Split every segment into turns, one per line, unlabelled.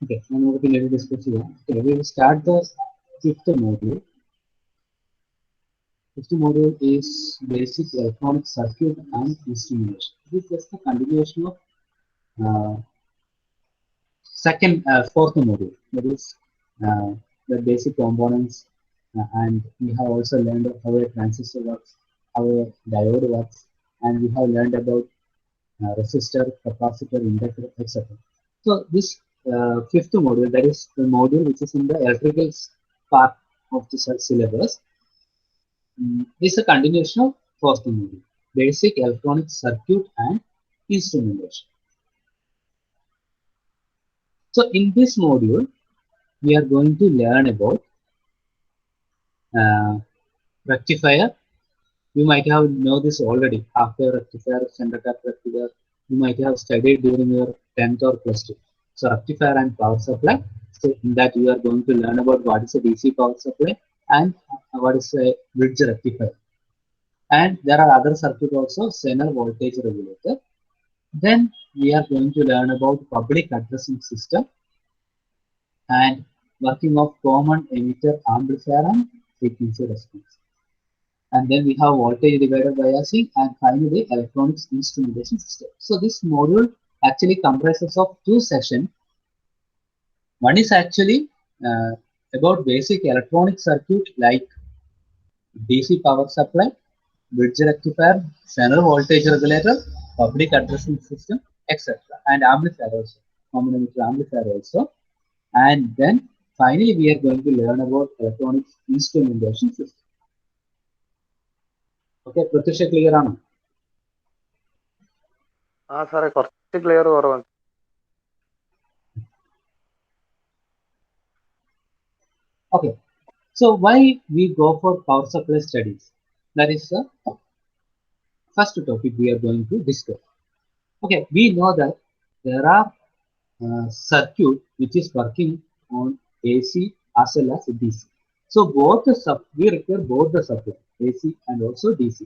Okay, now we will discuss here. Okay, we will start the fifth module. Fifth module is basic electronic circuit and instrumentation. This is just the continuation of fourth module. That is the basic components, and we have also learned how a transistor works, how a diode works, and we have learned about resistor, capacitor, inductor, etc. So this fifth module, that is the module which is in the electrical part of the syllabus, is a continuation of fourth module, basic electronic circuit and instrumentation. So in this module, we are going to learn about rectifier. You might have know this already. After rectifier, center tap rectifier, you might have studied during your 10th or plus 2. So rectifier and power supply. So in that you are going to learn about what is a DC power supply and what is a bridge rectifier. And there are other circuit also, Zener voltage regulator. Then we are going to learn about public addressing system and working of common emitter amplifier and frequency response. And then we have voltage divider biasing, and finally electronics instrumentation system. So this module actually comprises of two sessions. One is actually about basic electronic circuit like DC power supply, bridge rectifier, Zener voltage regulator, public addressing system, etc. And amplifier also, common emitter amplifier also. And then finally we are going to learn about electronics instrumentation system. Okay, Pratyusha, clear on?
സാറേ കുറച്ച് clear കുറവാണ്.
Okay, so why we go for power supply studies? That is the first topic we are going to discuss. Okay, we know that there are circuit which is working on AC as well as DC. So both the we require both the supply, AC and also DC.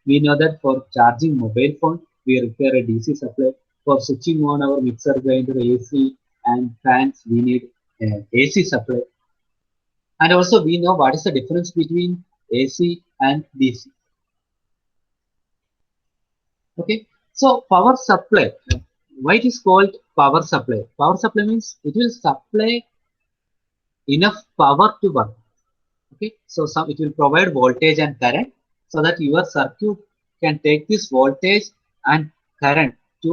We know that for charging mobile phone, we require a DC supply. For switching on our mixer grinder, AC and fans, we need AC supply. And also we know what is the difference between AC and DC. Okay, so power supply, why it is called power supply? Power supply means it will supply enough power to work. Okay, so it will provide voltage and current so that your circuit can take this voltage and current to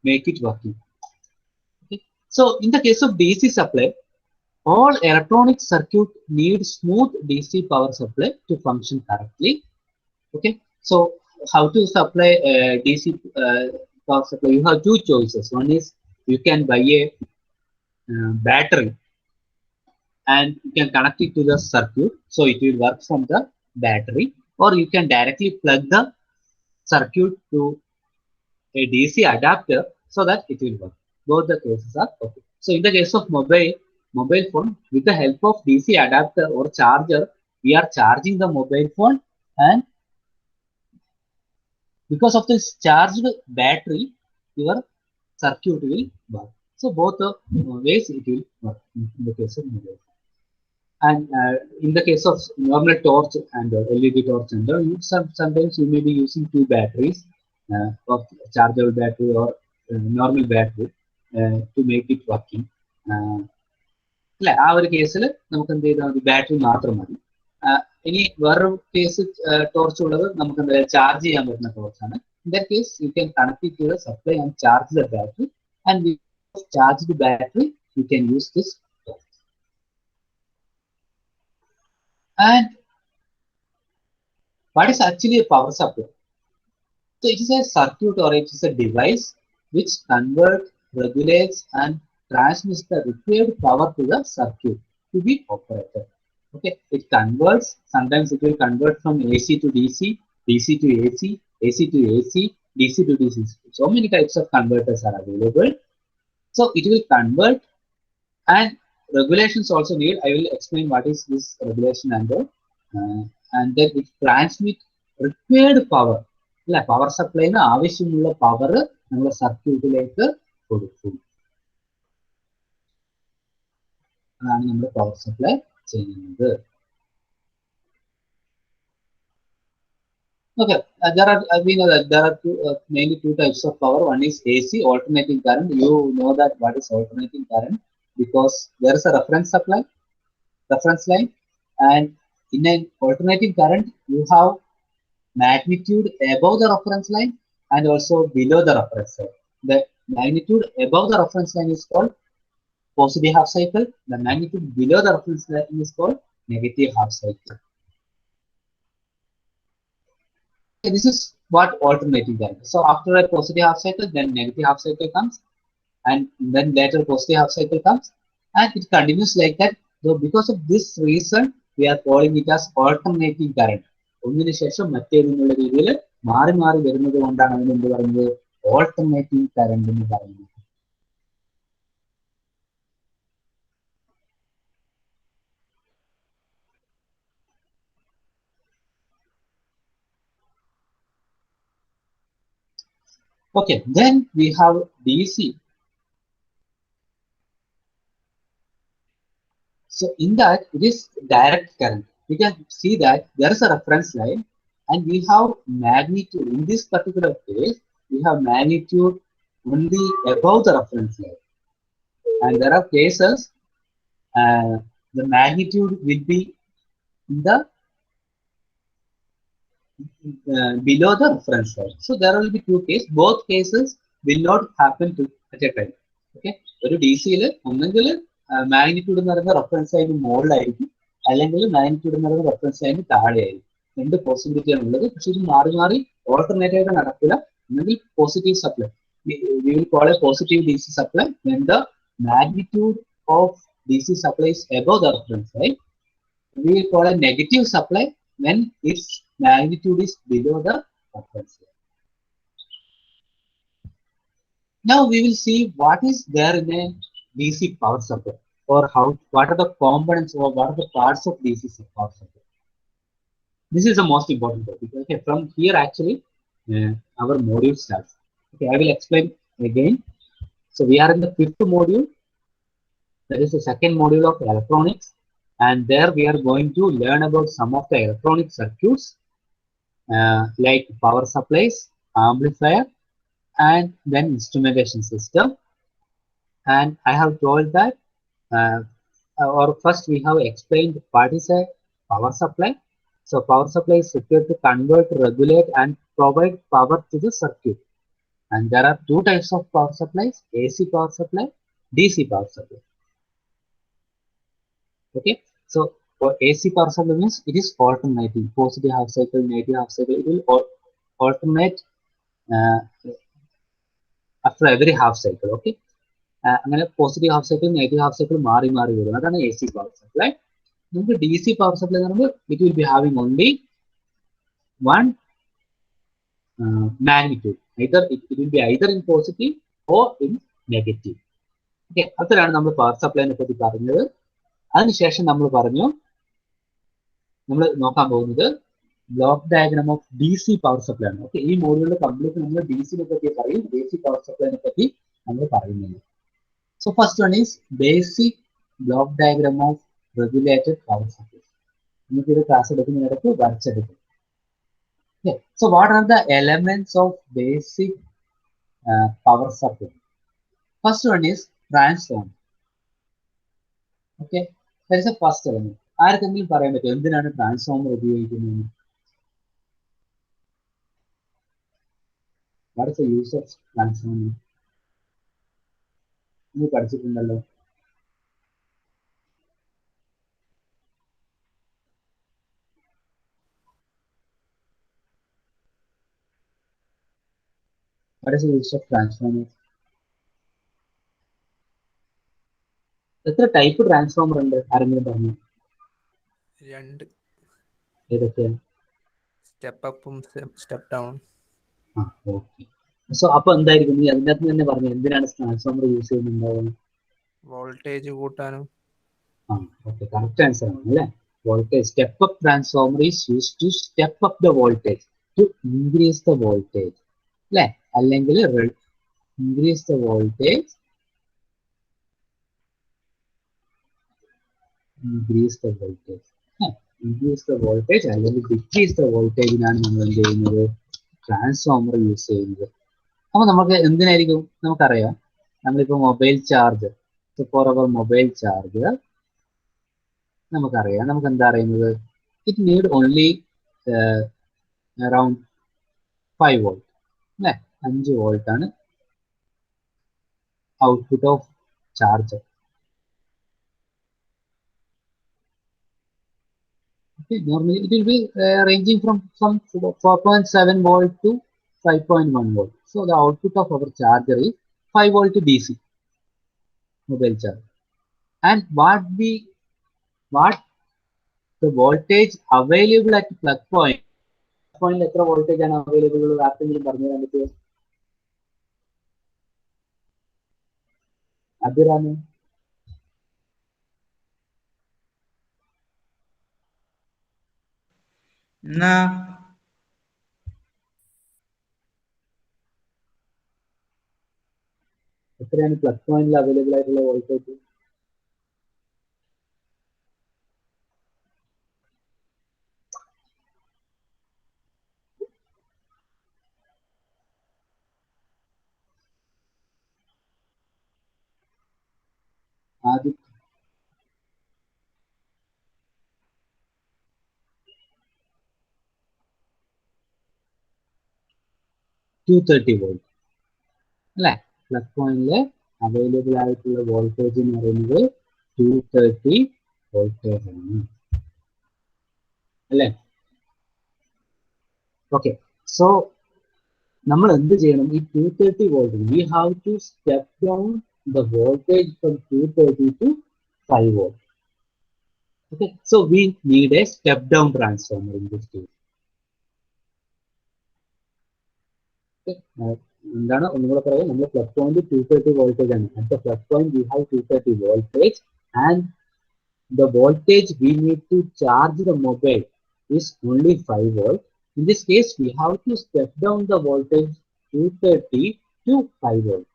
make it working. Okay, so in the case of DC supply, all electronic circuit need smooth DC power supply to function correctly. Okay, so how to supply DC power supply? You have two choices. One is you can buy a battery and you can connect it to the circuit, so it will work from the battery, or you can directly plug the circuit to a DC adapter so that it will work. Both the cases are okay. So in the case of mobile phone, with the help of DC adapter or charger, we are charging the mobile phone, and because of this charged battery, your circuit will work. So both the ways it will work in the case of mobile phone. And in the case of normal torch and LED torch, and sometimes you may be using two batteries, or chargeable battery or normal battery, to make it working. അല്ലെ, ആ ഒരു കേസിൽ നമുക്ക് എന്ത് ചെയ്താൽ മതി, battery മാത്രം മതി. ഇനി വേറൊരു കേസ് ടോർച്ച് ഉള്ളത് നമുക്ക് എന്താ ചാർജ് ചെയ്യാൻ പറ്റുന്ന ടോർച്ചാണ്. In that case you can connect it to the supply and charge the battery, and with charged battery you can use this torch. And what is actually a power supply? So it is a circuit or it is a device which converts, regulates and transmits the required power to the circuit to be operated. Okay, it converts, sometimes it will convert from AC to DC, DC to AC, AC to AC, DC to DC. So many types of converters are available. So it will convert, and regulations also need. I will explain what is this regulation and then it transmit required power. അല്ല, power സപ്ലൈന് ആവശ്യമുള്ള power നമ്മൾ സർക്യൂട്ടിലേക്ക് കൊടുക്കും. അതാണ് നമ്മൾ power supply ചെയ്യുന്നത്. Okay, we know that there are mainly two types of power. One is AC, alternating current. You know that what is alternating current because there is a reference line, and in an alternating current, you have magnitude above the reference line and also below the reference line. The magnitude above the reference line is called positive half cycle. The magnitude below the reference line is called negative half cycle. Okay, this is what alternating current is. So after a positive half cycle, then negative half cycle comes, and then later positive half cycle comes, and it continues like that. So because of this reason, we are calling it as alternating current. ഒന്നിനു ശേഷം മറ്റേതെന്നുള്ള രീതിയിൽ മാറി മാറി വരുന്നത് കൊണ്ടാണ് അതിന് എന്ത് പറയുന്നത്, ഓൾട്ടർനേറ്റിംഗ് കറന്റ് എന്ന് പറയുന്നത്. Okay, then we have DC. So in that, it is direct current. We can see that there is a reference line and we have magnitude. In this particular case, we have magnitude only above the reference line. And there are cases the magnitude will be in the below the reference line. So there will be two cases. Both cases will not happen at a time. Okay. ഒരു D സിയിൽ ഒന്നെങ്കിൽ magnitude എന്ന് പറയുന്ന reference line മുകളിലായിരിക്കും, അല്ലെങ്കിൽ magnitude എന്ന് പറയുന്ന reference line താഴെയായിരിക്കും. രണ്ട് പോസിബിലിറ്റിയാണ് ഉള്ളത്. പക്ഷെ ഇത് മാറി മാറി ഓൾട്ടർനേറ്റ് ആയിട്ട് നടക്കില്ല. ഒന്നെങ്കിൽ positive supply, we will call a positive DC supply when the magnitude of DC supply is above the reference line. We will call a negative supply when its magnitude is below the reference line. Now we will see what is there in a DC power supply, or what are the components or what are the parts of DC power supply. This is the most important topic. Okay, from here actually our module starts. Okay, I will explain again. So we are in the fifth module. That is the second module of electronics, and there we are going to learn about some of the electronic circuits like power supplies, amplifier, and then instrumentation system. And I have told that or first we have explained what is a power supply. So power supply is required to convert, regulate, and provide power to the circuit. And there are two types of power supplies: AC power supply, DC power supply. Okay, so for AC power supply means it is alternating, positive half cycle, negative half cycle. It will alternate after every half cycle. Okay, അങ്ങനെ positive half cycle, negative half cycle മാറി മാറി വരും. അതാണ് A C power supply. നമുക്ക് D C power supply എന്ന് പറയുമ്പോൾ it will be having only one magnitude. It will be either in positive or in negative. Okay, അത്രയാണ് നമ്മൾ power സപ്ലൈനെ പറ്റി പറഞ്ഞത്. അതിനുശേഷം നമ്മൾ നോക്കാൻ പോകുന്നത് block diagram of D C power supply ആണ്. ഓക്കെ, ഈ മോഡ്യൂളിൽ കംപ്ലീറ്റ് നമ്മൾ ഡി സിനെ പറ്റി പറയും, ഡി സി പവർ സപ്ലൈനെ പറ്റി നമ്മൾ പറയുന്നത്. So first one is basic block diagram of regulated power supply. നമുക്ക് ഇത് class എടുക്കുന്നതിനിടയ്ക്ക് വരച്ചെടുക്കും. Okay, so what are the elements of basic power supply? First one is transformer. Okay, that is the first element. ആർക്കെങ്കിലും പറയാൻ പറ്റും എന്തിനാണ് transformer ഉപയോഗിക്കുന്നത്? What is the use of transformer? നിങ്ങൾ പഠിച്ചിട്ടുണ്ടല്ലോ. What is the use of transformer? എത്ര type transformer ഉണ്ട്? ആരെങ്കിലും പറഞ്ഞു?
രണ്ട്.
ഏതൊക്കെയാണ്?
സ്റ്റെപ്പ് അപ്പും സ്റ്റെപ്പ് ഡൗൺ.
ഓക്കെ, സോ അപ്പൊ എന്തായിരിക്കും നീ അതിനകത്ത് തന്നെ പറഞ്ഞു എന്തിനാണ് ട്രാൻസ്ഫോമർ യൂസ് ചെയ്യുന്നുണ്ടാവുന്നത്?
വോൾട്ടേജ് കൂട്ടാനും.
ഓക്കെ, കറക്റ്റ് ആൻസർ ആണ് അല്ലേ. Voltage step up transformer is use to step up the voltage, to increase the voltage അല്ലെ, അല്ലെങ്കിൽ increase the voltage increase the voltage. Increase the voltage അല്ലെങ്കിൽ ഡിക്രീസ് ദ വോൾട്ടേജിനാണ് നമ്മൾ എന്ത് ചെയ്യുന്നത്, ട്രാൻസ്ഫോമർ യൂസ് ചെയ്യുന്നത്. അപ്പൊ നമുക്ക് എന്തിനായിരിക്കും നമുക്കറിയാം, നമ്മളിപ്പോൾ മൊബൈൽ ചാർജ്, ഫോർ അവർ മൊബൈൽ ചാർജ് നമുക്കറിയാം, നമുക്ക് എന്താ അറിയുന്നത്, it need only around 5 volt അല്ലെ, 5 വോൾട്ട് ആണ് output of charger. Okay, normally it will be ranging from 4.7 volt to 5.1 volt. So the output of our charger is 5 volt DC mobile charger. And what the voltage available at plug point എത്ര voltage ആണ് available ഉള്ളത് ആർക്കെങ്കിലും പറഞ്ഞു തരാൻ പറ്റുമോ? അതിരാണ് എത്രയാണ് plug പോയിന്റിൽ available ആയിട്ടുള്ള വോൾട്ടേജ്? ആദ്യം 230 വോൾട്ട് അല്ലെ, പ്ലഗ് പോയിന്റില് അവൈലബിൾ ആയിട്ടുള്ള വോൾട്ടേജ് എന്ന് പറയുന്നത് 230 വോൾട്ടേജ് ആണ് അല്ലെ. ഓക്കെ, സോ നമ്മൾ എന്ത് ചെയ്യണം, ഈ 230 volt we have to step down the voltage from 230 to 5 volt. Okay, so we need a step down transformer in this case. എന്താണ് ഒന്നുകൂടെ പറയാം, നമ്മൾ പ്ലഗ് പോയിന്റ് 230 വോൾട്ടേജ് ആണ്. At the plug point we have 230 voltage and the voltage we need to charge the mobile is only 5 volt. In this case, we have to step down the voltage 230 to 5 volt.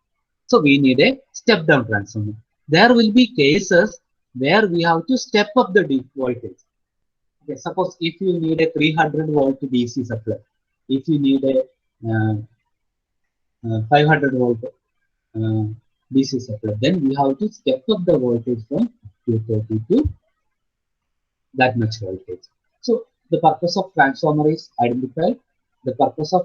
So we need a step down transformer. There will be cases where we have to step up the voltage. Okay, suppose if you need a 300 volt DC supply, if you need a 500 volt DC supply, then we have to step up the voltage from 230 to that much voltage. So the purpose of transformer is identified. The purpose of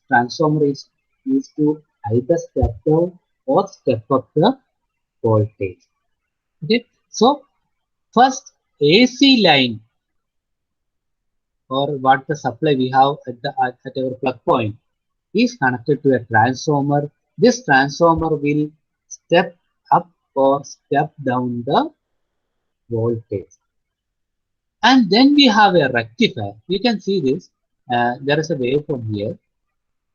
transformer is to either step down or step up the voltage. Okay, so first AC line or what the supply we have at our plug point is connected to a transformer. This transformer will step up or step down the voltage. And then we have a rectifier. You can see this. There is a waveform here.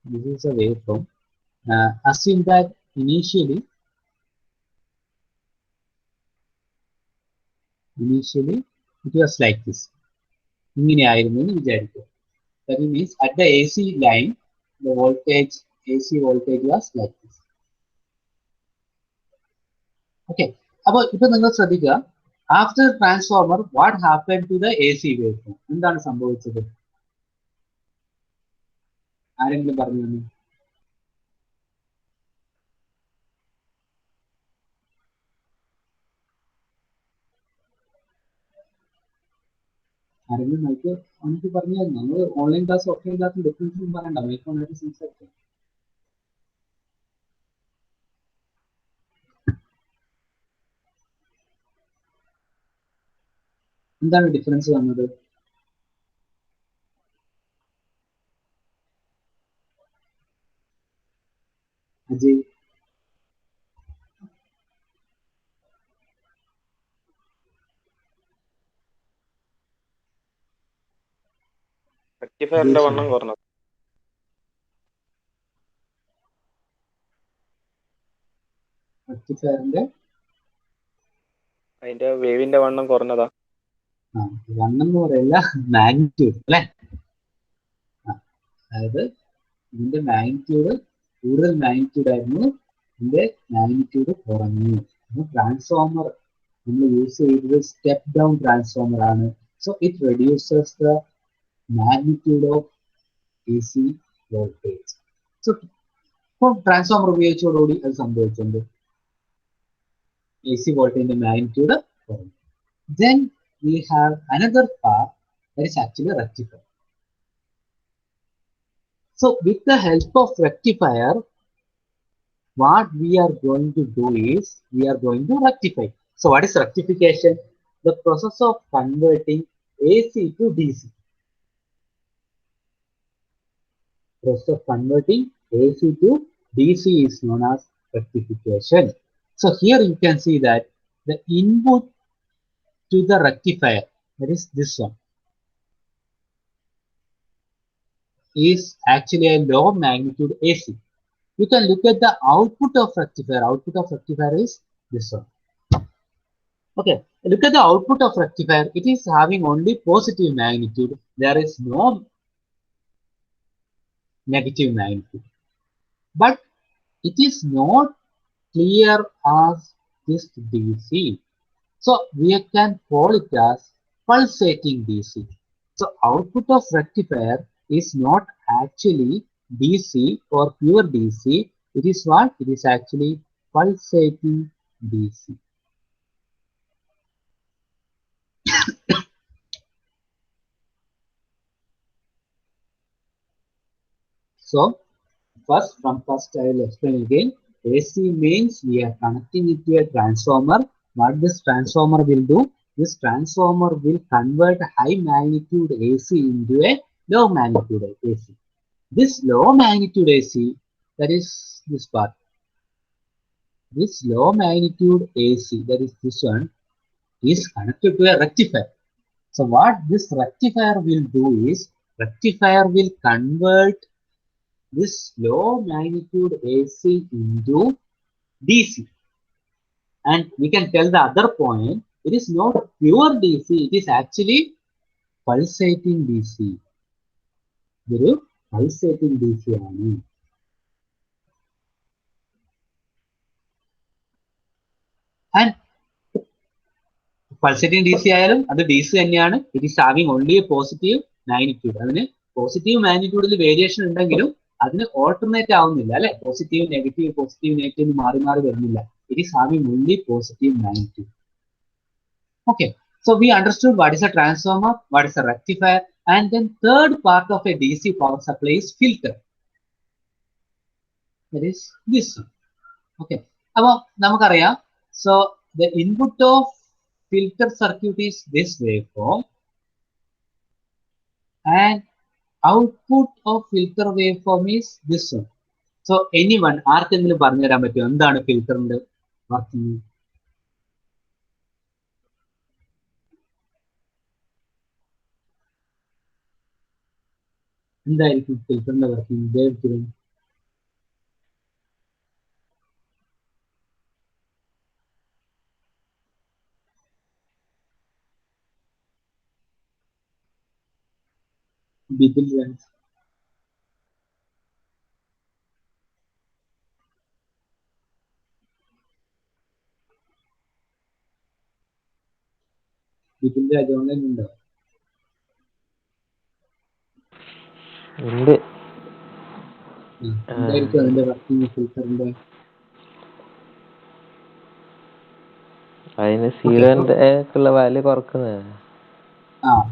This is a waveform. Assume that initially it was like this. That means at the AC line, the voltage, AC voltage was like this. Okay. After transformer, what happened to the AC waveform? എന്താണ് സംഭവിച്ചത്? ആരെങ്കിലും പറഞ്ഞു തന്നെ? ആരെങ്കിലും നമുക്ക് പറഞ്ഞു തരുന്നു? നമ്മൾ online class offline class difference പറയണ്ട, മൈക്കോണായിട്ട് സംസാരിക്കാം. എന്താണ് ഡിഫറൻസ് വന്നത്? അജയ്,
റെക്ടിഫയറിന്റെ വണ്ണം കുറഞ്ഞത്.
റെക്ടിഫയറിന്റെ
അതിന്റെ വേവിന്റെ വണ്ണം കുറഞ്ഞതാ.
വണ്ണം എന്ന് പറയില്ല, മാഗ്നിറ്റ്യൂഡ് അല്ലെ. അതായത് ഇതിന്റെ മാഗ്നിറ്റ്യൂഡ് കൂടുതൽ മാഗ്നിറ്റ്യൂഡ് ആയിരുന്നു, ഇതിന്റെ മാഗ്നിറ്റ്യൂഡ് കുറഞ്ഞു. ട്രാൻസ്ഫോമർ നമ്മൾ യൂസ് ചെയ്തത് സ്റ്റെപ്പ് ഡൗൺ ട്രാൻസ്ഫോമർ ആണ്. So it reduces the magnitude of AC voltage. So ഇപ്പോൾ ട്രാൻസ്ഫോമർ ഉപയോഗിച്ചതോടുകൂടി അത് സംഭവിച്ചിട്ടുണ്ട്, AC voltage magnitude കുറഞ്ഞു. Then we have another part that is actually rectifier. So with the help of rectifier, what we are going to do is we are going to rectify. So what is rectification? The process of converting AC to DC. Process of converting AC to DC is known as rectification. So here you can see that the input to the rectifier, that is this one, is actually a low magnitude AC. You can look at the output of rectifier. Output of rectifier is this one. Okay, look at the output of rectifier. It is having only positive magnitude. There is no negative magnitude. But it is not clear as this DC. So we can call it as pulsating DC. So output of rectifier is not actually DC or pure DC. It is what? It is actually pulsating DC. So first I will explain again. AC means we are connecting it to a transformer. What this transformer will do? This transformer will convert high magnitude AC into a low magnitude AC. This low magnitude AC, that is this part. This low magnitude AC, that is this one, is connected to a rectifier. So what this rectifier will do is, rectifier will convert this low magnitude AC into DC. And we can tell the other point, it is not pure DC, it is actually pulsating DC. ഒരു pulsating DC ആണ്. And pulsating DC ആയാലും അത് DC തന്നെയാണ്. It is having only a positive magnitude. അതിന് positive മാഗ്നിറ്റ്യൂഡിൽ variation ഉണ്ടെങ്കിലും അതിന് alternate ആവുന്നില്ല അല്ലെ. പോസിറ്റീവ് നെഗറ്റീവ് മാറി മാറി വരുന്നില്ല. It is having only positive magnitude. Okay, so we understood what is a transformer, what is a rectifier, and then third part of a DC power supply is filter. That is this one. Okay, അപ്പോൾ നമുക്കറിയാം. So the input of filter circuit is this waveform, and output of filter waveform is this one. So anyone ആർക്കെങ്കിലും പറഞ്ഞു തരാൻ പറ്റുമോ എന്താണ് ഫിൽറ്ററിന്റെ working? എന്തായിരിക്കും ഫിൽറ്ററിന്റെ വർക്കിംഗ്? ബിപിൻ രാജ്. ബിപിൻ രാജ് ഓൺലൈൻ ഉണ്ടോ?
ഉണ്ട്.
എന്തായിരിക്കും അതിന്റെ വർക്കിംഗ് ഫിൽറ്ററിന്റെ?
അതിന് സീറോന്റെ വാല്യൂ കുറക്കുന്നത്.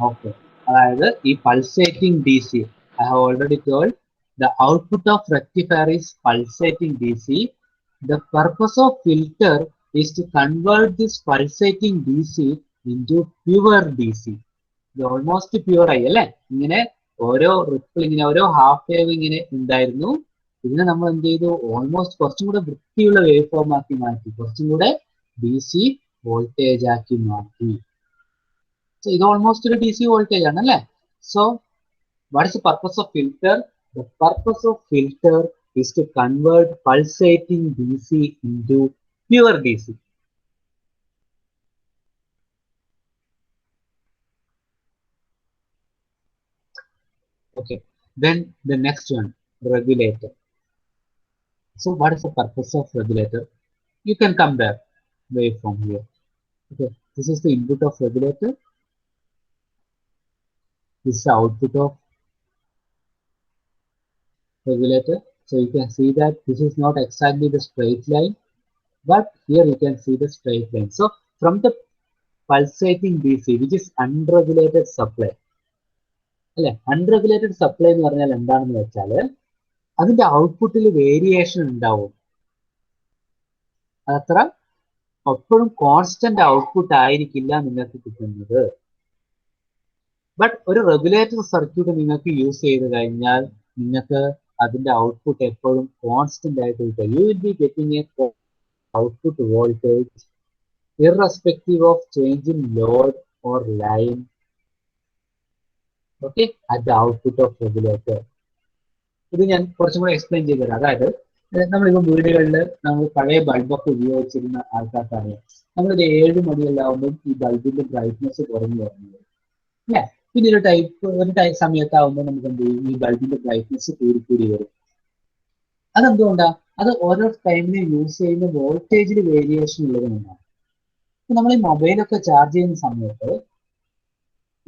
ഓക്കെ, അതായത് ഈ pulsating DC, I have already told the output of rectifier is pulsating DC. The purpose of filter is to convert this pulsating DC into pure DC. ഇത് almost pure ആയി അല്ലെ. ഇങ്ങനെ ഓരോ ripple, ഇങ്ങനെ ഓരോ half wave ഇങ്ങനെ ഉണ്ടായിരുന്നു. ഇതിനെ നമ്മൾ എന്ത് ചെയ്തു? ഓൾമോസ്റ്റ് കുറച്ചും കൂടെ വൃത്തിയുള്ള വേവ് ഫോം ആക്കി മാറ്റി, കുറച്ചും കൂടെ DC വോൾട്ടേജ് ആക്കി മാറ്റി. So ഇത് ഓൾമോസ്റ്റ് ഒരു DC വോൾട്ടേജ് ആണ് അല്ലേ. So what is the purpose of filter? The purpose of filter is to convert pulsating DC into pure DC. Okay, then the next one, regulator. So what is the purpose of regulator? You can compare waveform here. Okay, this is the input of regulator. This is the output of regulator. So you can see that this is not exactly the straight line, but here you can see the straight line. So from the pulsating DC, which is unregulated supply, unregulated supply എന്ന് പറഞ്ഞാൽ എന്താണെന്ന് വെച്ചാൽ അതിന്റെ ഔട്ട്പുട്ടിൽ variation ഉണ്ടാവും. അതത്ര എപ്പോഴും constant output ആയിരിക്കില്ല നിങ്ങൾക്ക് കിട്ടുന്നത്. ബട്ട് ഒരു റെഗുലേറ്റർ സർക്യൂട്ട് നിങ്ങൾക്ക് യൂസ് ചെയ്ത് കഴിഞ്ഞാൽ നിങ്ങൾക്ക് അതിന്റെ ഔട്ട്പുട്ട് എപ്പോഴും കോൺസ്റ്റന്റ് ആയിട്ട് കിട്ടും. You will be getting A output voltage irrespective of change in load or line, okay, at the output of regulator. ഇത് ഞാൻ കുറച്ചും കൂടെ എക്സ്പ്ലെയിൻ ചെയ്തു തരാം. അതായത് നമ്മളിപ്പോൾ വീടുകളിൽ നമ്മൾ പഴയ ബൾബൊക്കെ ഉപയോഗിച്ചിരുന്ന ആൾക്കാർക്കറിയാം, നമ്മളൊരു 7 മണിയെല്ലാവുമ്പോൾ ഈ ബൾബിന്റെ ബ്രൈറ്റ്നെസ് കുറഞ്ഞു വരുന്നത് അല്ലേ. പിന്നെ ഒരു സമയത്താവുമ്പോൾ നമുക്ക് എന്ത് ചെയ്യും, ഈ ബൾബിന്റെ ബ്രൈറ്റ്നെസ് കൂടി വരും. അതെന്തുകൊണ്ടാണ്? അത് ഓരോ ടൈമിന് യൂസ് ചെയ്യുന്ന വോൾട്ടേജിൽ വേരിയേഷൻ ഉള്ളതുകൊണ്ടാണ്. നമ്മൾ ഈ മൊബൈലൊക്കെ ചാർജ് ചെയ്യുന്ന സമയത്ത്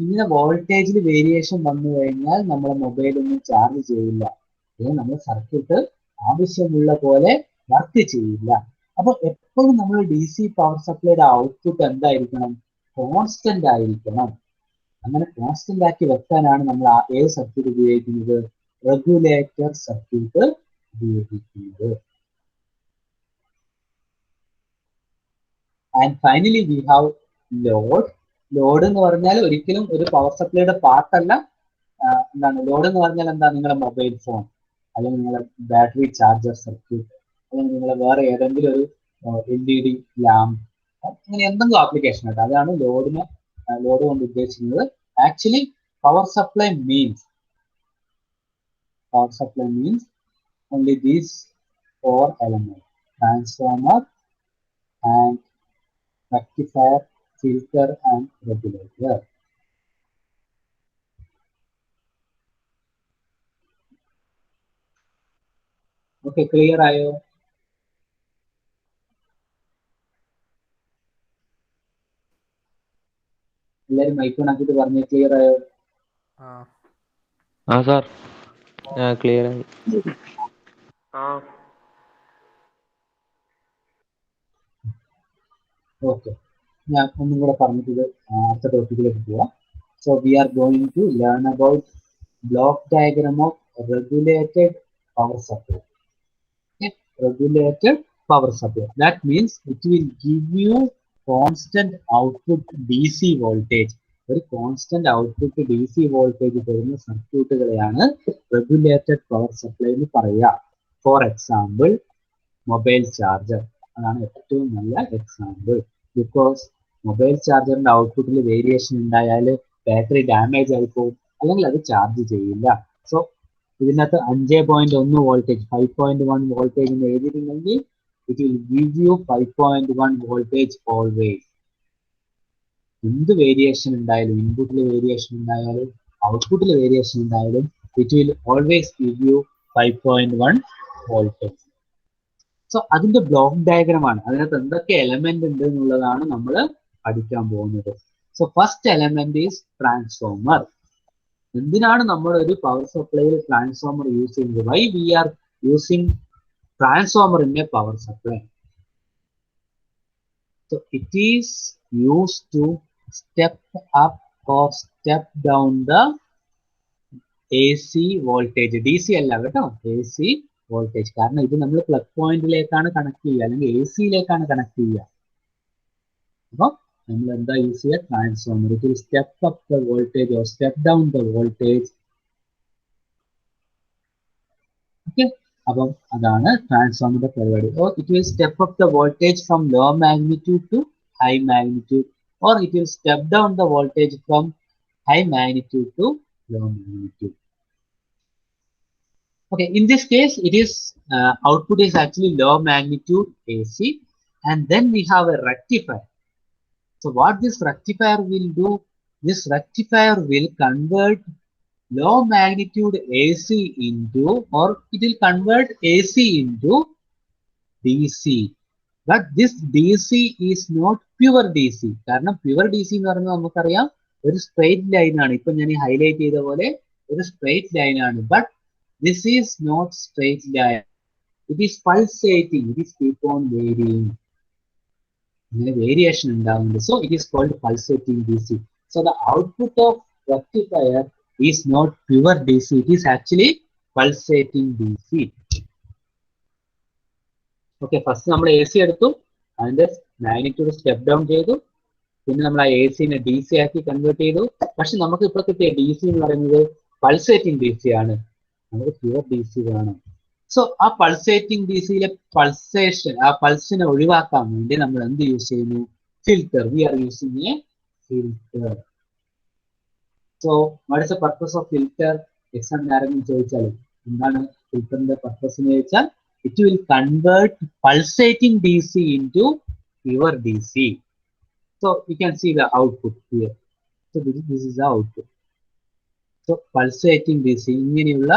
ഇങ്ങനെ വോൾട്ടേജിൽ വേരിയേഷൻ വന്നു കഴിഞ്ഞാൽ നമ്മളെ മൊബൈലൊന്നും ചാർജ് ചെയ്യില്ല, അല്ലെങ്കിൽ നമ്മുടെ സർക്യൂട്ട് ആവശ്യമുള്ള പോലെ വർക്ക് ചെയ്യില്ല. അപ്പോൾ എപ്പോഴും നമ്മൾ DC പവർ സപ്ലൈയുടെ ഔട്ട്പുട്ട് എന്തായിരിക്കണം? കോൺസ്റ്റന്റ് ആയിരിക്കണം. അങ്ങനെ കോൺസ്റ്റന്റ് ആക്കി വെക്കാനാണ് നമ്മൾ ഏത് സർക്യൂട്ട് ഉപയോഗിക്കുന്നത്? റെഗുലേറ്റർ സർക്യൂട്ട് ഉപയോഗിക്കുന്നത്. And finally we have load. Load എന്ന് പറഞ്ഞാൽ ഒരിക്കലും ഒരു പവർ സപ്ലൈയുടെ പാർട്ടല്ല. എന്താണ് ലോഡ് എന്ന് പറഞ്ഞാൽ? എന്താ, നിങ്ങളുടെ മൊബൈൽ ഫോൺ, അല്ലെങ്കിൽ നിങ്ങളുടെ ബാറ്ററി ചാർജർ സർക്യൂട്ട്, അല്ലെങ്കിൽ നിങ്ങളെ വേറെ ഏതെങ്കിലും ഒരു LED ലാമ്പ്, അങ്ങനെ എന്തെങ്കിലും ആപ്ലിക്കേഷൻ ആയിട്ട് അതാണ് ലോഡ് കൊണ്ട് ഉദ്ദേശിക്കുന്നത്. Actually power supply means only these 4 elements: transformer and rectifier, filter and regulator. Okay, clear ആയോ? എല്ലാരും മൈക്ക് ഓൺ ആക്കിയിട്ട് പറഞ്ഞേ, ക്ലിയർ ആയോ?
ആ സാർ, ക്ലിയർ ആയി.
ഓക്കെ, ഞാൻ ഒന്നും കൂടെ പറഞ്ഞിട്ട് അടുത്ത ടോപ്പിക്കിലേക്ക് പോവാം. So we are going to learn about block diagram of regulated power supply. Okay, regulated power supply. That means it will give you constant output DC voltage. ഒരു കോൺസ്റ്റന്റ് ഔട്ട്പുട്ട് DC വോൾട്ടേജ് തരുന്ന സർക്യൂട്ടുകളെയാണ് regulated power supply എന്ന് പറയുക. For example mobile charger, അതാണ് ഏറ്റവും നല്ല example. Because mobile ചാർജറിന്റെ ഔട്ട്പുട്ടിൽ variation ഉണ്ടായാൽ battery damage ആയി പോകും, അല്ലെങ്കിൽ അത് ചാർജ് ചെയ്യില്ല. സോ ഇതിനകത്ത് 5.1 വോൾട്ടേജ് 5.1 വോൾട്ടേജ് എന്ന് എഴുതിയിട്ടുണ്ടെങ്കിൽ it will give you 5.1 voltage always. എന്ത് വേരിയേഷൻ ഉണ്ടായാലും, ഇൻപുട്ടിൽ വേരിയേഷൻ ഉണ്ടായാലും ഔട്ട്പുട്ടിൽ വേരിയേഷൻ ഉണ്ടായാലും it will always give you 5.1 voltage. So അതിന്റെ ബ്ലോക്ക് ഡയഗ്രാം ആണ്, അതിനകത്ത് എന്തൊക്കെ എലമെന്റ് ഉണ്ട് എന്നുള്ളതാണ് നമ്മൾ പഠിക്കാൻ പോകുന്നത്. So first element is transformer. എന്തിനാണ് നമ്മൾ ഒരു പവർ സപ്ലൈയിൽ ട്രാൻസ്ഫോമർ യൂസ് ചെയ്യുന്നത്? Why we are using transformer in a power supply? So it is used to step up or step down the AC voltage. DC അല്ല കേട്ടോ, AC voltage. കാരണം ഇത് നമ്മൾ പ്ലഗ് പോയിന്റിലേക്കാണ് കണക്ട് ചെയ്യുക, അല്ലെങ്കിൽ AC-യിലേക്കാണ് കണക്ട് ചെയ്യുക. അപ്പോൾ നമ്മൾ എന്താ യൂസ് ചെയ്യുക? Transformer. It will step up the voltage or step down the voltage. Okay, അപ്പം അതാണ് ട്രാൻസ്ഫോമറിന്റെ പരിപാടി. Or it will step up the voltage from low magnitude to high magnitude, or it will step down the voltage from high magnitude to low magnitude. Okay, in this case it is output is actually low magnitude AC, and then we have a rectifier. So what this rectifier will do? This rectifier will convert low magnitude AC into, or it will convert AC into DC. But this DC is not pure DC. കാരണം pure DC എന്ന് പറയുന്നത് നമുക്കറിയാം ഒരു straight line ആണ്. ഇപ്പൊ ഞാൻ highlight ചെയ്ത പോലെ ഒരു സ്ട്രെയിറ്റ് ലൈൻ ആണ്. But this is not straight line. It is pulsating. It is keep on varying. ഇങ്ങനെ വേരിയേഷൻ ഉണ്ടാവുന്നുണ്ട്. So it is called pulsating DC. So the output of rectifier is not pure DC. It is actually pulsating DC. Okay, first നമ്മൾ A C എടുത്തു, അതിന്റെ magnitude step down ചെയ്തു, പിന്നെ നമ്മൾ ആ A സിനെ D C ആക്കി convert ചെയ്തു. പക്ഷെ നമുക്ക് ഇപ്പോൾ കിട്ടിയ ഡി സി എന്ന് പറയുന്നത് പൾസേറ്റിംഗ് ഡി സി ആണ്. നമുക്ക് പ്യുവർ ഡി സി വേണം. സോ ആ പൾസേറ്റിംഗ് ഡി സിയിലെ പൾസേഷൻ, ആ പൾസിനെ ഒഴിവാക്കാൻ വേണ്ടി നമ്മൾ എന്ത് യൂസ് ചെയ്യുന്നു? Filter. We are using a filter. So what is the purpose of filter? എക്സാമിന് ആരെങ്കിലും ചോദിച്ചാൽ എന്താണ് ഫിൽറ്ററിന്റെ പർപ്പസ് എന്ന് ചോദിച്ചാൽ, it will convert pulsating DC into pure DC. So you can see the output here. So this is the output. So pulsating DC, ഇങ്ങനെയുള്ള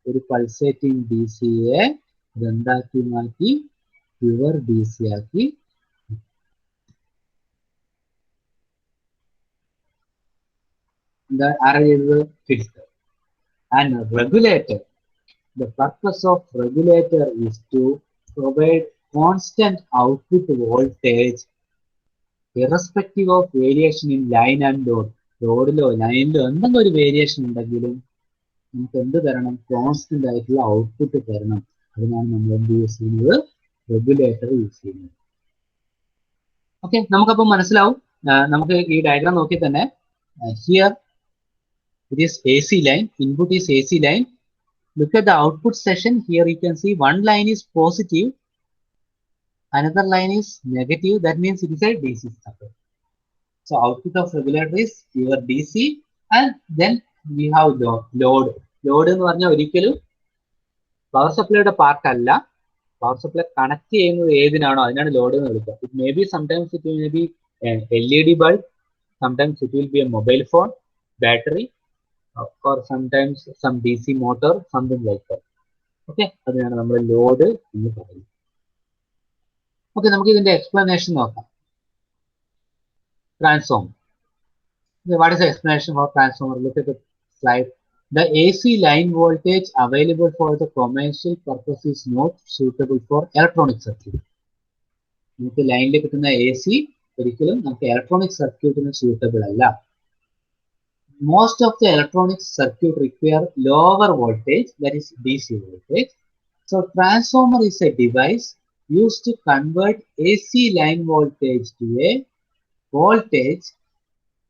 ഒരു pulsating DC യെ എന്താക്കി മാറ്റി pure DC ആക്കി. എന്താ അറിയുന്നത്? Filter. And regulator. The purpose of regulator is to provide constant output voltage irrespective of variation in line and load. ലോഡിലോ ലൈനിലോ എന്തെങ്കിലും ഒരു വേരിയേഷൻ ഉണ്ടെങ്കിലും നമുക്ക് എന്ത് തരണം? കോൺസ്റ്റന്റ് ആയിട്ടുള്ള ഔട്ട്പുട്ട് തരണം. അതിനാണ് നമ്മൾ എന്ത് യൂസ് ചെയ്യുന്നത്? റെഗുലേറ്റർ യൂസ് ചെയ്യുന്നത്. ഓക്കെ, നമുക്കപ്പോൾ മനസ്സിലാവും. നമുക്ക് ഈ ഡയഗ്രാം നോക്കി തന്നെ here it is A C line, input is A C line. Look at the output section. Here you can see one line is positive, another line is negative. That means it is a DC supply. So output of regulator is pure DC, and then we have load. Load എന്ന് പറഞ്ഞാൽ ഒരിക്കലും power സപ്ലൈയുടെ part അല്ല. Power supply connect ചെയ്യുന്നത് ഏതിനാണോ അതിനാണ് load എന്ന് വിളിക്കുക. It may be sometimes it may be an LED bulb, sometimes it will be a mobile phone, battery, or sometimes some DC motor, something like that. Okay, അതിനാണ് നമ്മൾ load എന്ന് പറയുന്നത്. Okay, നമുക്ക് ഇതിന്റെ എക്സ്പ്ലനേഷൻ നോക്കാം. Transformer. What is the explanation for transformer? Look at the slide. The AC line voltage available for the commercial purpose is not suitable for electronic circuit. നമുക്ക് ലൈനിൽ കിട്ടുന്ന എ സി ഒരിക്കലും നമുക്ക് ഇലക്ട്രോണിക് സർക്യൂട്ടിന് suitable അല്ല. Most of the electronic circuit require lower voltage, that is DC voltage. So transformer is a device used to convert AC line voltage to a voltage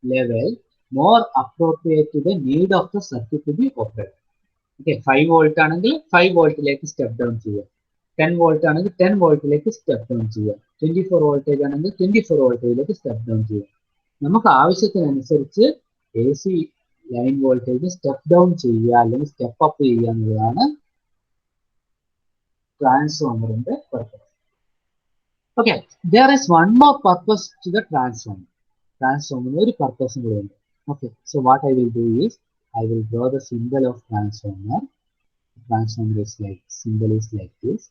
level more appropriate to the need of the circuit to be operated. Okay, 5 volt ആണെങ്കിൽ 5 വോൾട്ടിലേക്ക് step down ചെയ്യുക. 10 volt ആണെങ്കിൽ 10 വോൾട്ടിലേക്ക് step down ചെയ്യുക. 24 voltage ആണെങ്കിൽ 24 വോൾട്ടേജിലേക്ക് step down ചെയ്യുക. നമുക്ക് ആവശ്യത്തിനനുസരിച്ച് A C line voltage step down ചെയ്യുക അല്ലെങ്കിൽ സ്റ്റെപ്പ് അപ്പ് ചെയ്യുക എന്നുള്ളതാണ് ട്രാൻസ്ഫോമറിന്റെ purpose. Okay, there is one more purpose to the transformer. ട്രാൻസ്ഫോമറിന് ഒരു പർപ്പസും കൂടെ ഉണ്ട്. Okay, so what I will do is I will draw the symbol of transformer. Transformer is like, symbol is like this.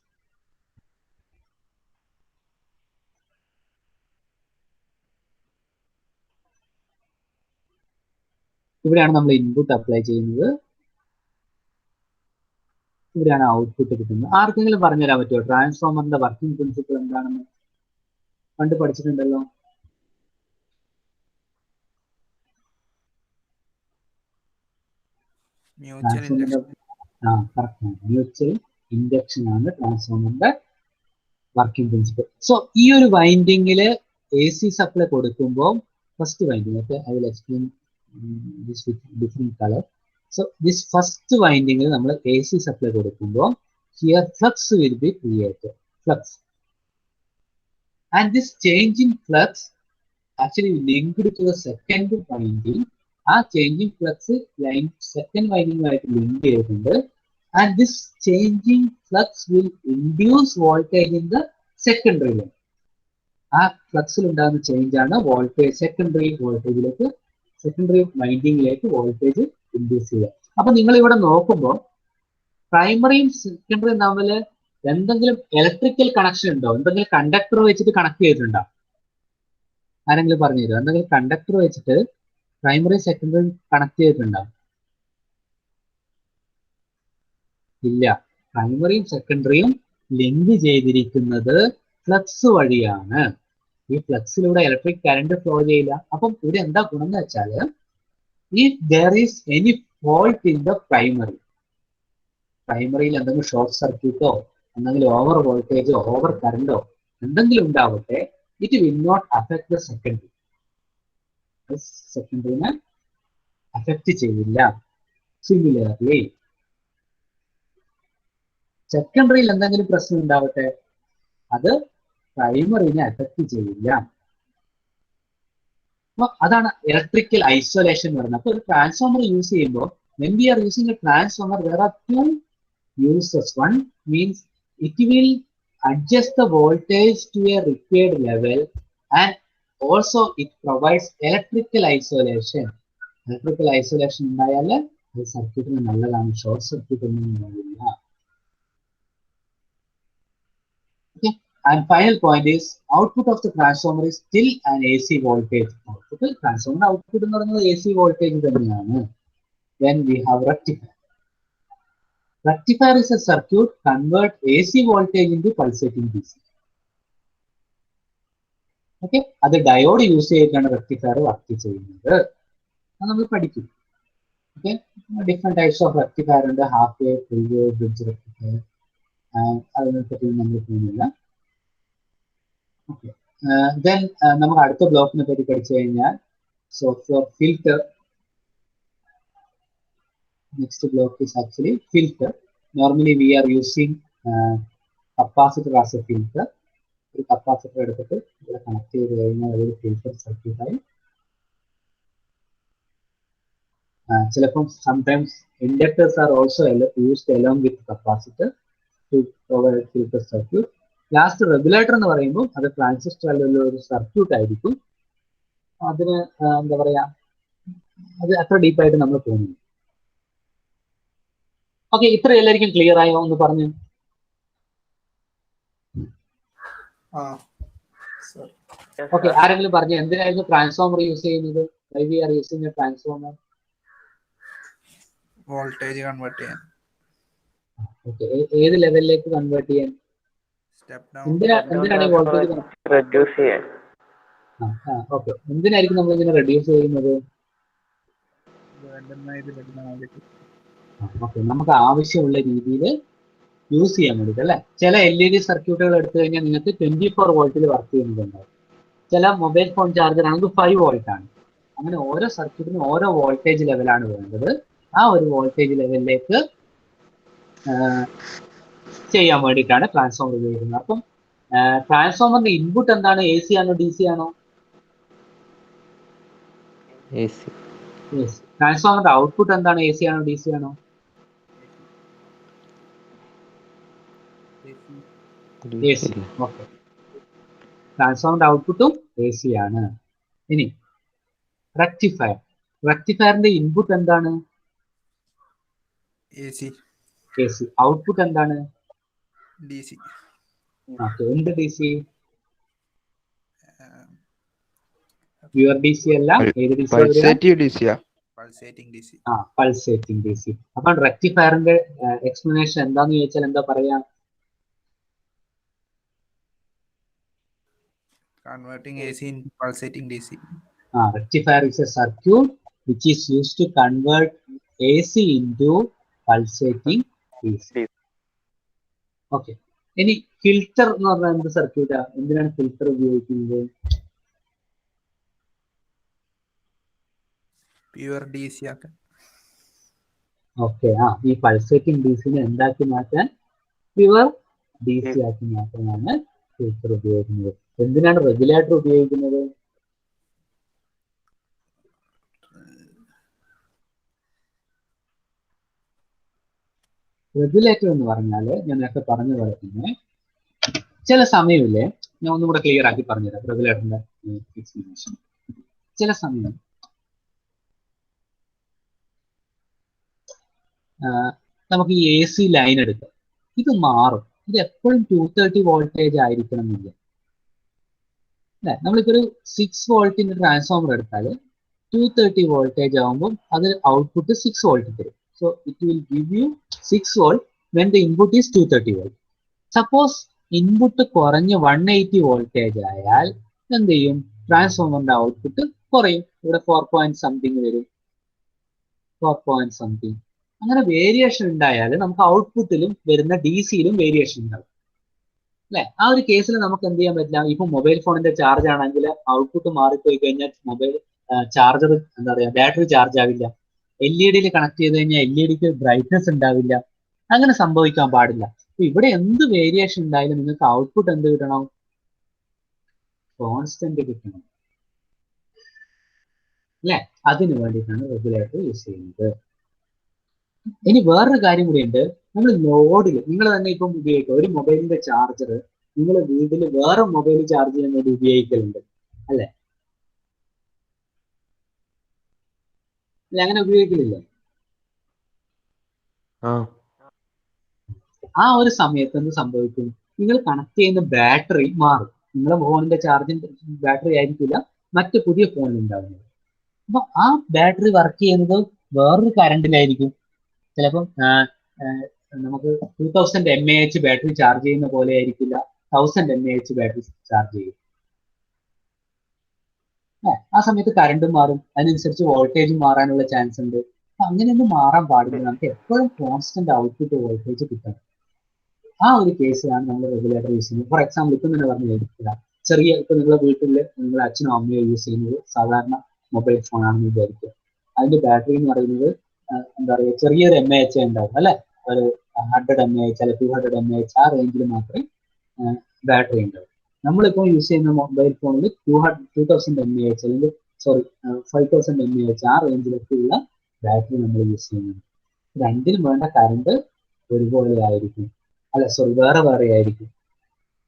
ഇവിടെയാണ് നമ്മൾ input apply ചെയ്യുന്നത്, ഇവിടെയാണ് output കിട്ടുന്നത്. ആർക്കെങ്കിലും പറഞ്ഞുതരാൻ പറ്റുമോ ട്രാൻസ്ഫോമറിന്റെ വർക്കിംഗ് പ്രിൻസിപ്പിൾ എന്താണെന്ന്? പണ്ട് പഠിച്ചിട്ടുണ്ടല്ലോ. മ്യൂച്വൽ ഇൻഡക്ഷൻ ആണ് ട്രാൻസ്ഫോമറിന്റെ വർക്കിംഗ് പ്രിൻസിപ്പിൾ. സോ ഈ ഒരു വൈൻഡിങ്ങില് എ സി സപ്ലൈ കൊടുക്കുമ്പോൾ first winding, okay, I will explain this with different color. So this first winding നമ്മൾ AC supply കൊടുക്കുമ്പോൾ here flux will be created, flux, and this change in flux actually linked to the second winding. ആ changing flux line second winding ആയിട്ട് link ചെയ്തിട്ടുണ്ട്, and this changing flux will induce voltage in the secondary line. ആ ഫ്ലക്സിൽ ഉണ്ടാകുന്ന change ആണ് voltage secondary വോൾട്ടേജിലേക്ക്, secondary വൈൻഡിങ്ങിലേക്ക് voltage induce ചെയ്യുക. അപ്പൊ നിങ്ങൾ ഇവിടെ നോക്കുമ്പോൾ പ്രൈമറിയും സെക്കൻഡറിയും തമ്മിൽ എന്തെങ്കിലും ഇലക്ട്രിക്കൽ കണക്ഷൻ ഉണ്ടോ? എന്തെങ്കിലും കണ്ടക്ടർ വെച്ചിട്ട് കണക്ട് ചെയ്തിട്ടുണ്ടോ? ആരെങ്കിലും പറഞ്ഞു തരുമോ? എന്തെങ്കിലും കണ്ടക്ടർ വെച്ചിട്ട് പ്രൈമറി സെക്കൻഡറി കണക്ട് ചെയ്തിട്ടുണ്ടോ? ഇല്ല. പ്രൈമറിയും സെക്കൻഡറിയും ലിങ്ക് ചെയ്തിരിക്കുന്നത് ഫ്ലക്സ് വഴിയാണ്. ഈ ഫ്ലക്സിലൂടെ ഇലക്ട്രിക് കറണ്ട് ഫ്ലോ ചെയ്യില്ല. അപ്പം ഇവിടെ എന്താ ഗുണം എന്ന് വെച്ചാല്, if there is any fault in the പ്രൈമറിയിൽ എന്തെങ്കിലും ഷോർട്ട് സർക്യൂട്ടോ എന്തെങ്കിലും ഓവർ വോൾട്ടേജോ ഓവർ കറണ്ടോ എന്തെങ്കിലും ഉണ്ടാവട്ടെ, it will not affect the secondary. സെക്കൻഡറിനെ അഫക്ട് ചെയ്യില്ല. സിമിലർലി സെക്കൻഡറിയിൽ എന്തെങ്കിലും പ്രശ്നം ഉണ്ടാവട്ടെ, അത് പ്രൈമറിനെ അഫക്ട് ചെയ്യില്ല. അപ്പൊ അതാണ് ഇലക്ട്രിക്കൽ ഐസൊലേഷൻ എന്ന് പറയുന്നത്. അപ്പൊ ഒരു ട്രാൻസ്ഫോമർ യൂസ് ചെയ്യുമ്പോൾ when we are using a transformer, there are two uses. One means it will adjust the voltage to a required level, and also it provides electrical isolation. Electrical isolation ഉണ്ടായാൽ സർക്യൂട്ടിന് നല്ലതാണ്, short circuit ഒന്നും ഉണ്ടാവില്ല. Okay. And final point is output of the transformer is still an AC voltage. Output transformer output എന്ന് പറയുന്നത് AC voltage തന്നെയാണ്. Then we have rectifier. Rectifier is a circuit convert AC voltage into pulsating DC. Okay, അത് diode use ചെയ്തിട്ടാണ് rectifier work ചെയ്യുന്നത്. അത് നമ്മൾ പഠിക്കും. Okay, different types of rectifier ഉണ്ട്. Half wave, full wave, bridge rectifier. അതിനെപ്പറ്റി നമ്മൾ പോകുന്നില്ല. ഓക്കെ, ദെൻ നമുക്ക് അടുത്ത ബ്ലോക്കിനെ പറ്റി പഠിച്ചു കഴിഞ്ഞാൽ, so for filter, next block is actually filter. Normally we are using capacitor as a filter. ഒരു കപ്പാസിറ്റർ എടുത്തിട്ട് ഇവിടെ കണക്ട് ചെയ്ത് കഴിഞ്ഞാൽ ഒരു ഫിൽറ്റർ സർക്യൂട്ട് ആയി. ചിലപ്പം sometimes inductors are also used along with capacitor to provide filter circuit. Last regulator എന്ന് പറയുമ്പോൾ അത് ട്രാൻസിസ്റ്റർ അല്ലെങ്കിൽ ഒരു സർക്യൂട്ട് ആയിരിക്കും. അതിന് എന്താ പറയാ, അത് അത്ര ഡീപ്പായിട്ട് നമ്മൾ പോകുന്നില്ല. ഓക്കെ, ഇത്ര എല്ലാവർക്കും ക്ലിയർ ആയോ എന്ന് പറഞ്ഞു? ഓക്കെ, ആരെങ്കിലും പറഞ്ഞു എന്തിനായിരുന്നു ട്രാൻസ്ഫോമർ യൂസ് ചെയ്യുന്നത്? Why we are using a transformer?
Voltage convert ചെയ്യാൻ.
ഓക്കെ, ഏത് ലെവലിലേക്ക് കൺവേർട്ട് ചെയ്യാൻ?
Step down.
എന്തിനാണ് ഈ വോൾട്ടേജ്
റെഡ്യൂസ് ചെയ്യാൻ.
ഓക്കെ, എന്തിനായിരിക്കും നമ്മൾ ഇങ്ങനെ റെഡ്യൂസ് ചെയ്യുന്നത്? ഓക്കെ, നമുക്ക് ആവശ്യമുള്ള രീതിയിൽ യൂസ് ചെയ്യാൻ വേണ്ടിയിട്ട് അല്ലേ. ചില LED സർക്യൂട്ടുകൾ എടുത്തു കഴിഞ്ഞാൽ നിങ്ങൾക്ക് 24 വോൾട്ടിൽ വർക്ക് ചെയ്യുന്നുണ്ടാവും. ചില മൊബൈൽ ഫോൺ ചാർജർ ആണെങ്കിൽ 5 വോൾട്ട് ആണ്. അങ്ങനെ ഓരോ സർക്യൂട്ടിനും ഓരോ വോൾട്ടേജ് ലെവലാണ് വേണ്ടത്. ആ ഒരു വോൾട്ടേജ് ലെവലിലേക്ക് ചെയ്യാൻ വേണ്ടിയിട്ടാണ് ട്രാൻസ്ഫോമർ ഉപയോഗിക്കുന്നത്. അപ്പം ട്രാൻസ്ഫോമറിന്റെ ഇൻപുട്ട് എന്താണ്? AC ആണോ DC ആണോ?
AC.
ട്രാൻസ്ഫോമറിന്റെ ഔട്ട്പുട്ട് എന്താണ്? AC ആണോ DC ആണോ? AC. ഓക്കെ, ട്രാൻസ്ഫോമറിന്റെ ഔട്ട്പുട്ടും AC ആണ്. ഇനി റെക്ടിഫയർ. റെക്ടിഫയറിന്റെ ഇൻപുട്ട് എന്താണ്?
AC.
ഔട്ട്പുട്ട് എന്താണ്?
DC.
ഓക്കെ, എന്ത് DC? പ്യുവർ DC അല്ല, ഏത് DC?
പൾസേറ്റീവ് ഡിസിയാ.
Pulsating DC.
Pulsating DC. അപ്പോൾ റെക്ടിഫയറിന്റെ എക്സ്പ്ലനേഷൻ എന്താന്ന് ചോദിച്ചാൽ എന്താ പറയാ?
Converting AC in pulsating DC.
Rectifier is a circuit which is used to convert AC into pulsating DC. Okay, ഇനി ഫിൽറ്റർ എന്ന് പറഞ്ഞാൽ എന്ത് സർക്യൂട്ടാ? എന്തിനാണ് ഫിൽറ്റർ ഉപയോഗിക്കുന്നത്?
പ്യുവർ DC ആക്കാൻ.
ഓക്കെ, ഈ പൾസേറ്റിംഗ് DCനെ എന്താക്കി മാറ്റാൻ? പ്യുവർ DC ആക്കി മാറ്റാനാണ് ഫിൽറ്റർ ഉപയോഗിക്കുന്നത്. എന്തിനാണ് റെഗുലേറ്റർ ഉപയോഗിക്കുന്നത്? റെഗുലേറ്റർ എന്ന് പറഞ്ഞാൽ ഞാൻ നേരത്തെ പറഞ്ഞ പോലെ തന്നെ ചില സമയമില്ലേ, ഞാൻ ഒന്നും കൂടെ ക്ലിയർ ആക്കി പറഞ്ഞുതരാം റെഗുലേറ്ററിന്റെ എക്സ്പ്ലനേഷൻ. ചില സമയം നമുക്ക് ഈ AC ലൈൻ എടുക്കാം, ഇത് മാറും. ഇത് എപ്പോഴും 230 വോൾട്ടേജ് ആയിരിക്കണം എന്നില്ല. അല്ലെ, നമ്മളിപ്പോ ഒരു 6 വോൾട്ടിന്റെ ട്രാൻസ്ഫോമർ എടുത്താൽ 230 വോൾട്ടേജ് ആകുമ്പോൾ അത് ഔട്ട്പുട്ട് 6 വോൾട്ട് തരും. So it will give U 6 volt when the input is 230 volt. Suppose input കുറഞ്ഞ് 180 വോൾട്ടേജ് ആയാൽ എന്ത് ചെയ്യും? ട്രാൻസ്ഫോമറിന്റെ ഔട്ട്പുട്ട് കുറയും. ഇവിടെ 4 സംതിങ് വരും, 4 സംതിങ്. അങ്ങനെ വേരിയേഷൻ ഉണ്ടായാൽ നമുക്ക് ഔട്ട്പുട്ടിലും വരുന്ന DC-യിലും വേരിയേഷൻ ഉണ്ടാവും. അല്ലെ, ആ ഒരു കേസിൽ നമുക്ക് എന്ത് ചെയ്യാൻ പറ്റില്ല? ഇപ്പൊ മൊബൈൽ ഫോണിന്റെ ചാർജ് ആണെങ്കിൽ ഔട്ട്പുട്ട് മാറിപ്പോയി കഴിഞ്ഞാൽ മൊബൈൽ ചാർജർ എന്താ പറയാ, ബാറ്ററി ചാർജ് ആവില്ല. LED കണക്ട് ചെയ്ത് കഴിഞ്ഞാൽ LED ബ്രൈറ്റ്നസ് ഉണ്ടാവില്ല. അങ്ങനെ സംഭവിക്കാൻ പാടില്ല. അപ്പൊ ഇവിടെ എന്ത് വേരിയേഷൻ ഉണ്ടായാലും നിങ്ങൾക്ക് ഔട്ട്പുട്ട് എന്ത് കിട്ടണം? കോൺസ്റ്റന്റ് കിട്ടണം. അല്ലെ, അതിന് വേണ്ടിയിട്ടാണ് റെഗുലേറ്റർ യൂസ് ചെയ്യുന്നത്. ഇനി വേറൊരു കാര്യം കൂടിയുണ്ട്. നമ്മൾ ലോഡിൽ നിങ്ങൾ തന്നെ ഇപ്പം ഉപയോഗിക്കുക, ഒരു മൊബൈലിന്റെ ചാർജർ നിങ്ങൾ വീട്ടിൽ വേറെ മൊബൈൽ ചാർജ് ചെയ്യാൻ വേണ്ടി ഉപയോഗിക്കലുണ്ട് അല്ലെ? അല്ലെ, അങ്ങനെ ഉപയോഗിക്കലില്ലേ? ആ ഒരു സമയത്ത് എന്ത് സംഭവിക്കും? നിങ്ങൾ കണക്ട് ചെയ്യുന്ന ബാറ്ററി മാറും. നിങ്ങളെ ഫോണിന്റെ ചാർജിന്റെ ബാറ്ററി ആയിരിക്കില്ല മറ്റ് പുതിയ ഫോണിൽ ഉണ്ടാവുന്നത്. അപ്പൊ ആ ബാറ്ററി വർക്ക് ചെയ്യുന്നത് വേറൊരു കറണ്ടിലായിരിക്കും. ചിലപ്പം നമുക്ക് 2000 mAh ബാറ്ററി ചാർജ് ചെയ്യുന്ന പോലെ ആയിരിക്കില്ല 1000 mAh ബാറ്ററി ചാർജ് ചെയ്യും. ആ സമയത്ത് കറണ്ടും മാറും, അതിനനുസരിച്ച് വോൾട്ടേജും മാറാനുള്ള ചാൻസ് ഉണ്ട്. അപ്പൊ അങ്ങനെയൊന്നും മാറാൻ പാടില്ല. നമുക്ക് എപ്പോഴും കോൺസ്റ്റന്റ് ഔട്ട്പുട്ട് വോൾട്ടേജ് കിട്ടണം. ആ ഒരു കേസിലാണ് നമ്മൾ റെഗുലേറ്റർ യൂസ് ചെയ്യുന്നത്. ഫോർ എക്സാമ്പിൾ ഇപ്പം തന്നെ പറഞ്ഞു കഴിഞ്ഞാൽ ചെറിയ, ഇപ്പൊ നിങ്ങളുടെ വീട്ടിൽ നിങ്ങളുടെ അച്ഛനോ അമ്മയോ യൂസ് ചെയ്യുന്നത് സാധാരണ മൊബൈൽ ഫോണാണെന്ന് വിചാരിക്കുക. അതിന്റെ ബാറ്ററി എന്ന് പറയുന്നത് എന്താ പറയുക, ചെറിയൊരു mAh ഉണ്ടാവും അല്ലെ, ഒരു 100 mAh അല്ലെങ്കിൽ 200 mAh ആ റേഞ്ചിൽ മാത്രമേ ബാറ്ററി ഉണ്ടാവും. നമ്മളിപ്പോൾ യൂസ് ചെയ്യുന്ന മൊബൈൽ ഫോണിൽ 2000 mAh അല്ലെങ്കിൽ 5000 mAh ആ റേഞ്ചിലൊക്കെയുള്ള ബാറ്ററി നമ്മൾ യൂസ് ചെയ്യുന്നത്. രണ്ടിനും വേണ്ട കറണ്ട് ഒരുപോലെ ആയിരിക്കും, വേറെ വേറെ ആയിരിക്കും.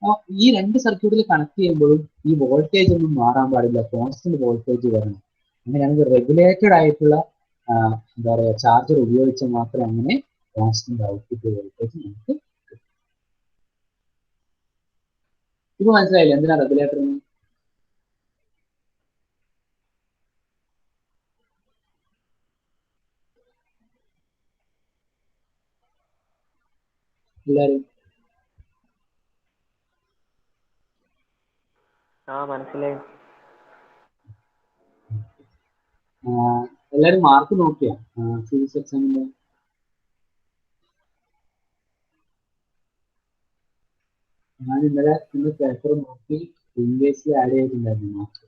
അപ്പോൾ ഈ രണ്ട് സർക്യൂട്ടിൽ കണക്ട് ചെയ്യുമ്പോഴും ഈ വോൾട്ടേജ് ഒന്നും മാറാൻ പാടില്ല, കോൺസ്റ്റന്റ് വോൾട്ടേജ് വരണം. അങ്ങനെയാണെങ്കിൽ റെഗുലേറ്റഡ് ആയിട്ടുള്ള എന്താ പറയുക ചാർജർ ഉപയോഗിച്ചാൽ മാത്രമേ അങ്ങനെ കോൺസ്റ്റന്റ് ഔട്ട്പുട്ട് വോൾട്ടേജ് നമുക്ക് കിട്ടും. ഇപ്പൊ മനസ്സിലായില്ലേ എന്തിനാ റെഗുലേറ്റർ? എല്ലാരും
മനസ്സിലായി.
എല്ലാരും മാർക്ക് നോക്കിയാ ഫിസിക്സ് എക്സാമിന്റെ? ഞാൻ ഇന്നലെ പേപ്പർ നോക്കി ഇംഗ്ലീഷിൽ ആഡ് ചെയ്തിട്ടുണ്ടായിരുന്നു മാർക്ക്.